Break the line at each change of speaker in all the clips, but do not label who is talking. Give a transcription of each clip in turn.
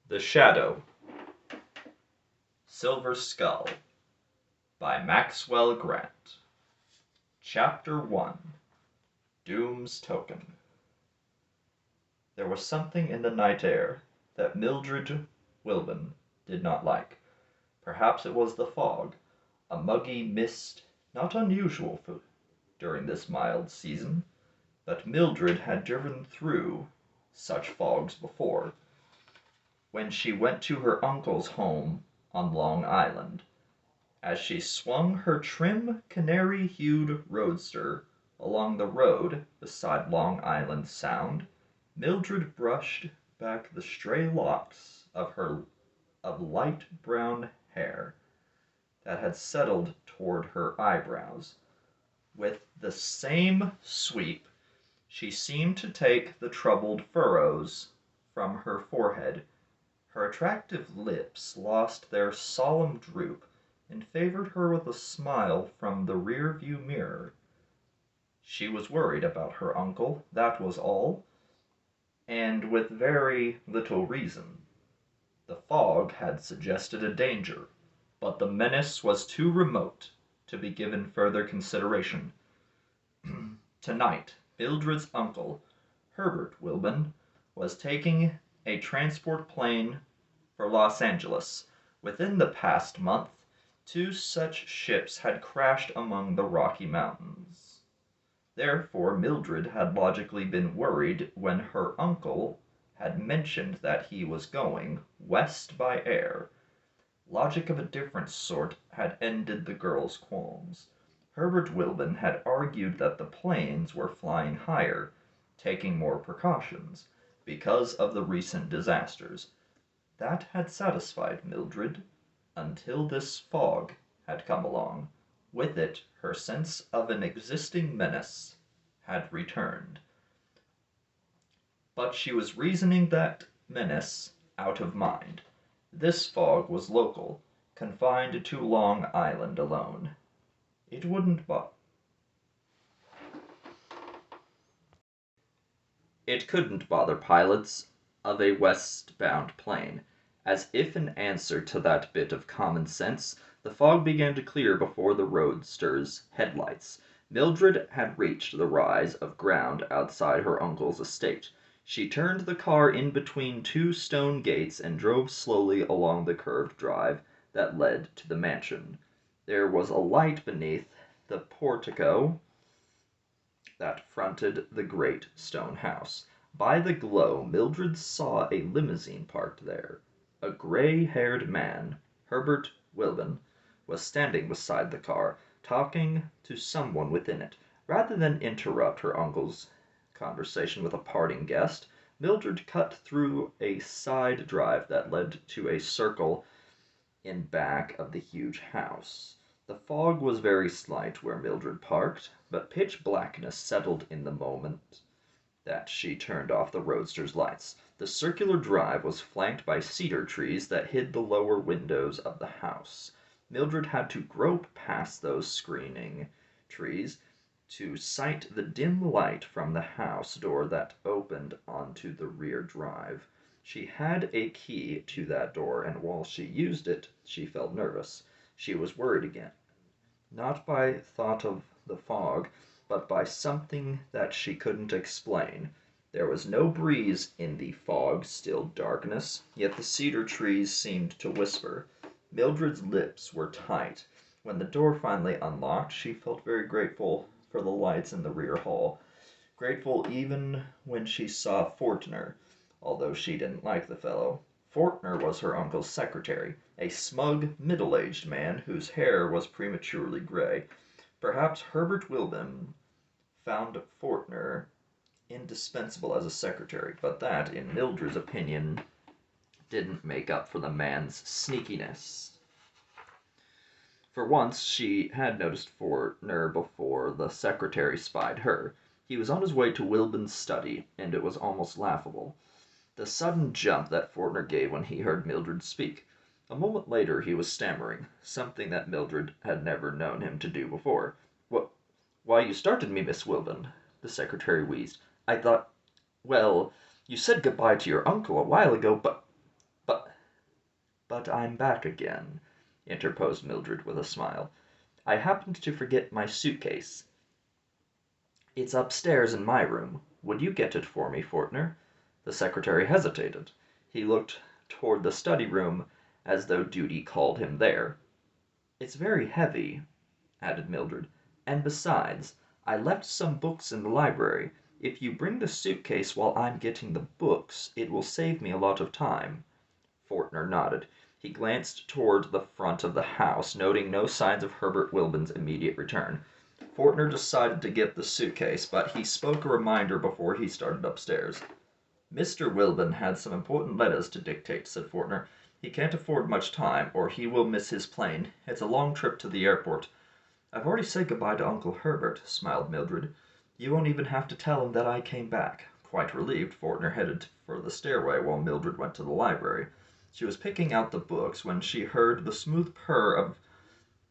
The Shadow, Silver Skull by Maxwell Grant. Chapter 1 Doom's Token. There was something in the night air that Mildred Wilbon did not like. Perhaps it was the fog, a muggy mist not unusual during this mild season, but Mildred had driven through such fogs before, when she went to her uncle's home on Long Island. As she swung her trim canary-hued roadster along the road beside Long Island Sound, Mildred brushed back the stray locks of light brown hair that had settled toward her eyebrows. With the same sweep, she seemed to take the troubled furrows from her forehead. Her attractive lips lost their solemn droop and favored her with a smile from the rear-view mirror. She was worried about her uncle, that was all, and with very little reason. The fog had suggested a danger, but the menace was too remote to be given further consideration. Tonight, Mildred's uncle, Herbert Wilbon, was taking a transport plane for Los Angeles. Within the past month, 2 such ships had crashed among the Rocky Mountains. Therefore, Mildred had logically been worried when her uncle had mentioned that he was going west by air. Logic of a different sort had ended the girl's qualms. Herbert Wilbon had argued that the planes were flying higher, taking more precautions, because of the recent disasters. That had satisfied Mildred, until this fog had come along. With it, her sense of an existing menace had returned. But she was reasoning that menace out of mind. This fog was local, confined to Long Island alone. It wouldn't It couldn't bother pilots of a westbound plane. As if in answer to that bit of common sense, the fog began to clear before the roadster's headlights. Mildred had reached the rise of ground outside her uncle's estate. She turned the car in between 2 stone gates and drove slowly along the curved drive that led to the mansion. There was a light beneath the portico that fronted the great stone house. By the glow, Mildred saw a limousine parked there. A gray-haired man, Herbert Wilbon, was standing beside the car, talking to someone within it. Rather than interrupt her uncle's conversation with a parting guest, Mildred cut through a side drive that led to a circle in back of the huge house. The fog was very slight where Mildred parked, but pitch blackness settled in the moment that she turned off the roadster's lights. The circular drive was flanked by cedar trees that hid the lower windows of the house. Mildred had to grope past those screening trees to sight the dim light from the house door that opened onto the rear drive. She had a key to that door, and while she used it, she felt nervous. She was worried again, not by thought of the fog, but by something that she couldn't explain. There was no breeze in the fog-stilled darkness, yet the cedar trees seemed to whisper. Mildred's lips were tight. When the door finally unlocked, she felt very grateful for the lights in the rear hall. Grateful even when she saw Fortner, although she didn't like the fellow. Fortner was her uncle's secretary, a smug, middle-aged man whose hair was prematurely gray. Perhaps Herbert Wilbon found Fortner indispensable as a secretary, but that, in Mildred's opinion, didn't make up for the man's sneakiness. For once, she had noticed Fortner before the secretary spied her. He was on his way to Wilbon's study, and it was almost laughable, the sudden jump that Fortner gave when he heard Mildred speak. A moment later he was stammering, something that Mildred had never known him to do before. "Why, you started me, Miss Wilbon," the secretary wheezed. "I thought—well, you said good-bye to your uncle a while ago, but "But I'm back again," interposed Mildred with a smile. "I happened to forget my suitcase. It's upstairs in my room. Would you get it for me, Fortner?" The secretary hesitated. He looked toward the study room as though duty called him there. "It's very heavy," added Mildred, "and besides, I left some books in the library. If you bring the suitcase while I'm getting the books, it will save me a lot of time." Fortner nodded. He glanced toward the front of the house, noting no signs of Herbert Wilbon's immediate return. Fortner decided to get the suitcase, but he spoke a reminder before he started upstairs. "Mr. Wilbon had some important letters to dictate," said Fortner. "He can't afford much time, or he will miss his plane. It's a long trip to the airport." "I've already said goodbye to Uncle Herbert," smiled Mildred. "You won't even have to tell him that I came back." Quite relieved, Fortner headed for the stairway while Mildred went to the library. She was picking out the books when she heard the smooth purr of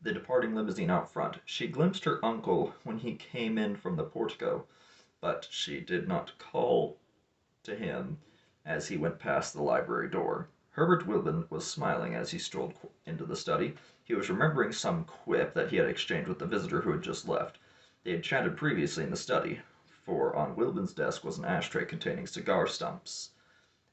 the departing limousine out front. She glimpsed her uncle when he came in from the portico, but she did not call to him as he went past the library door. Herbert Wilbon was smiling as he strolled into the study. He was remembering some quip that he had exchanged with the visitor who had just left. They had chatted previously in the study, for on Wilbon's desk was an ashtray containing cigar stumps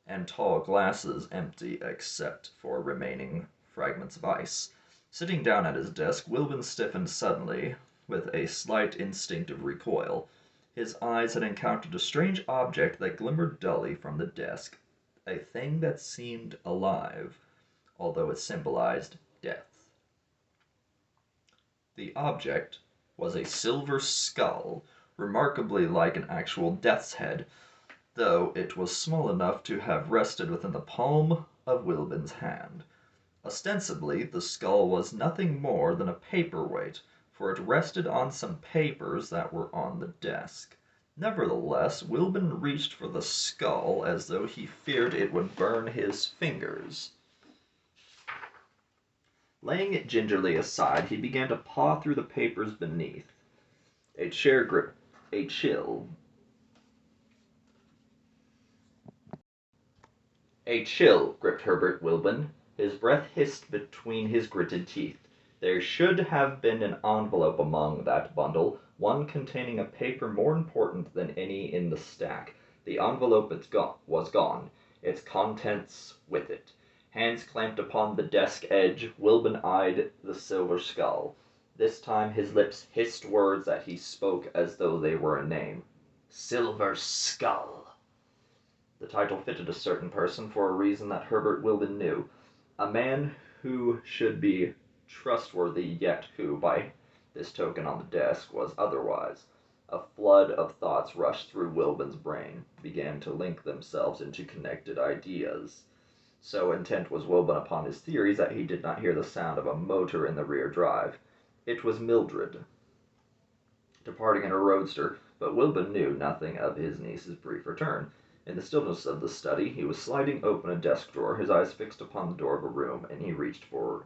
and tall glasses empty except for remaining fragments of ice. Sitting down at his desk, Wilbon stiffened suddenly with a slight instinctive recoil. His eyes had encountered a strange object that glimmered dully from the desk, a thing that seemed alive, although it symbolized death. The object was a silver skull, remarkably like an actual death's head, though it was small enough to have rested within the palm of Wilbon's hand. Ostensibly, the skull was nothing more than a paperweight, for it rested on some papers that were on the desk. Nevertheless, Wilbon reached for the skull as though he feared it would burn his fingers. Laying it gingerly aside, he began to paw through the papers beneath. A chill gripped Herbert Wilbon. His breath hissed between his gritted teeth. There should have been an envelope among that bundle, one containing a paper more important than any in the stack. The envelope was gone, its contents with it. Hands clamped upon the desk edge, Wilbon eyed the silver skull. This time his lips hissed words that he spoke as though they were a name. Silver Skull. The title fitted a certain person for a reason that Herbert Wilbon knew. A man who should be trustworthy, yet who, by this token on the desk, was otherwise. A flood of thoughts rushed through Wilbon's brain, began to link themselves into connected ideas. So intent was Wilbon upon his theories that he did not hear the sound of a motor in the rear drive. It was Mildred, departing in her roadster, but Wilbon knew nothing of his niece's brief return. In the stillness of the study, he was sliding open a desk drawer, his eyes fixed upon the door of a room, and he reached for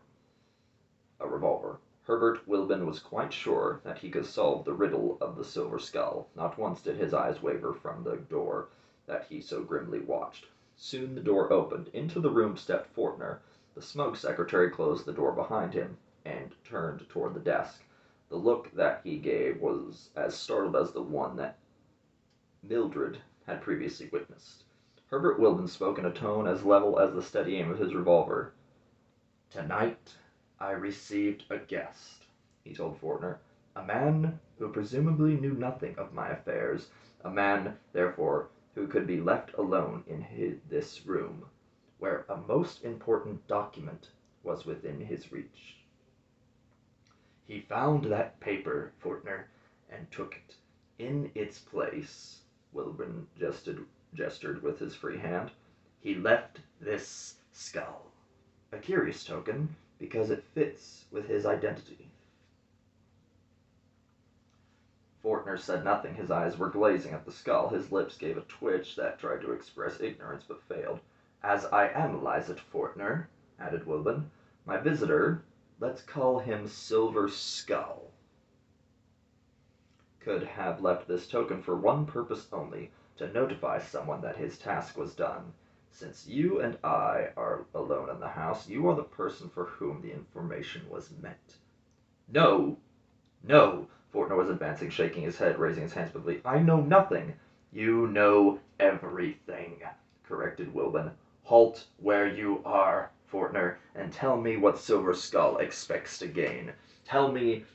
a revolver. Herbert Wilbon was quite sure that he could solve the riddle of the silver skull. Not once did his eyes waver from the door that he so grimly watched. Soon the door opened. Into the room stepped Fortner. The smoke secretary closed the door behind him and turned toward the desk. The look that he gave was as startled as the one that Mildred had previously witnessed. Herbert Wilbon spoke in a tone as level as the steady aim of his revolver. "Tonight I received a guest," he told Fortner. "A man who presumably knew nothing of my affairs. A man, therefore, who could be left alone in this room, where a most important document was within his reach. He found that paper, Fortner, and took it. In its place," Wilbon gestured with his free hand, "he left this skull. A curious token, because it fits with his identity." Fortner said nothing. His eyes were glazing at the skull. His lips gave a twitch that tried to express ignorance but failed. "As I analyze it, Fortner," added Wilbon, "my visitor, let's call him Silver Skull, could have left this token for one purpose only, to notify someone that his task was done. Since you and I are alone in the house, you are the person for whom the information was meant. No, no, Fortner was advancing, shaking his head, raising his hands swiftly. I know nothing. You know everything, corrected Wilbon. Halt where you are, Fortner, and tell me what Silver Skull expects to gain. Tell me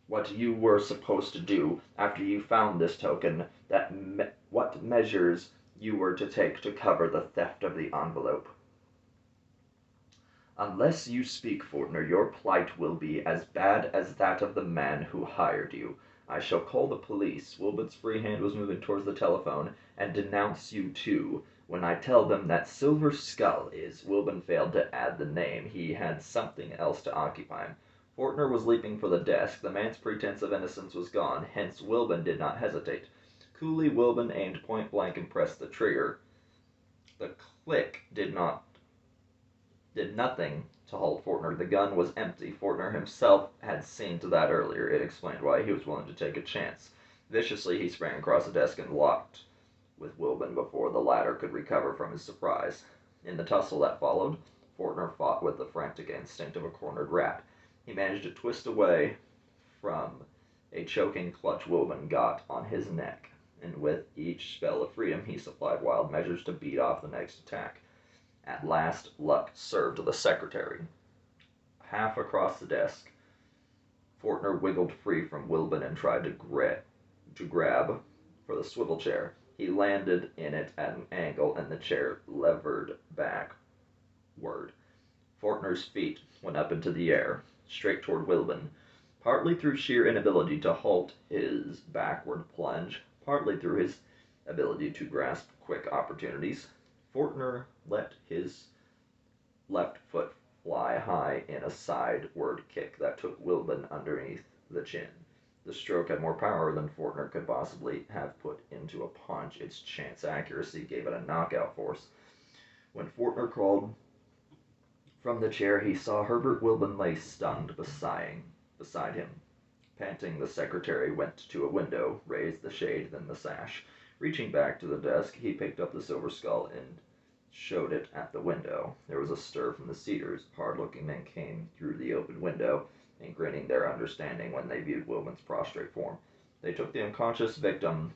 what you were supposed to do after you found this token, what measures you were to take to cover the theft of the envelope. Unless you speak, Fortner, your plight will be as bad as that of the man who hired you. I shall call the police. Wilbon's free hand was moving towards the telephone, and denounce you too. When I tell them that Silver Skull is, Wilbon failed to add the name. He had something else to occupy him. Fortner was leaping for the desk. The man's pretense of innocence was gone, hence Wilbon did not hesitate. Coolly, Wilbon aimed point blank and pressed the trigger. The click did nothing to halt Fortner. The gun was empty. Fortner himself had seen to that earlier. It explained why he was willing to take a chance. Viciously, he sprang across the desk and locked with Wilbon before the latter could recover from his surprise. In the tussle that followed, Fortner fought with the frantic instinct of a cornered rat. He managed to twist away from a choking clutch Wilbon got on his neck, and with each spell of freedom he supplied wild measures to beat off the next attack. At last, luck served the secretary. Half across the desk, Fortner wiggled free from Wilbon and tried to grab for the swivel chair. He landed in it at an angle, and the chair levered backward. Fortner's feet went up into the air, straight toward Wilbon, partly through sheer inability to halt his backward plunge, partly through his ability to grasp quick opportunities. Fortner let his left foot fly high in a sideward kick that took Wilbon underneath the chin. The stroke had more power than Fortner could possibly have put into a punch. Its chance accuracy gave it a knockout force. When Fortner crawled from the chair, he saw Herbert Wilbon lay stunned beside him. Panting, the secretary went to a window, raised the shade, then the sash. Reaching back to the desk, he picked up the Silver Skull and showed it at the window. There was a stir from the cedars. Hard-looking men came through the open window, and grinning their understanding when they viewed Wilbon's prostrate form. They took the unconscious victim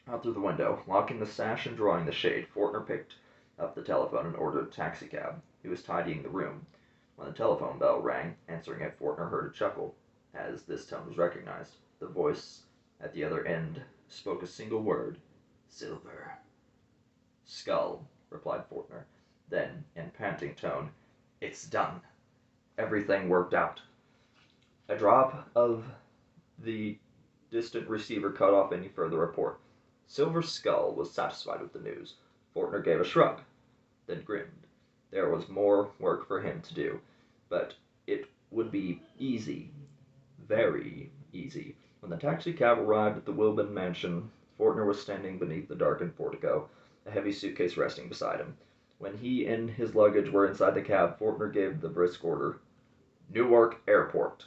out through the window. Locking the sash and drawing the shade, Fortner picked up the telephone and ordered a taxicab. He was tidying the room when the telephone bell rang. Answering it, Fortner heard a chuckle, as this tone was recognized. The voice at the other end spoke a single word. Silver. Skull, replied Fortner. Then, in panting tone, it's done. Everything worked out. A drop of the distant receiver cut off any further report. Silver Skull was satisfied with the news. Fortner gave a shrug, then grinned. There was more work for him to do, but it would be easy, very easy. When the taxicab arrived at the Wilbon mansion, Fortner was standing beneath the darkened portico, a heavy suitcase resting beside him. When he and his luggage were inside the cab, Fortner gave the brisk order, Newark Airport.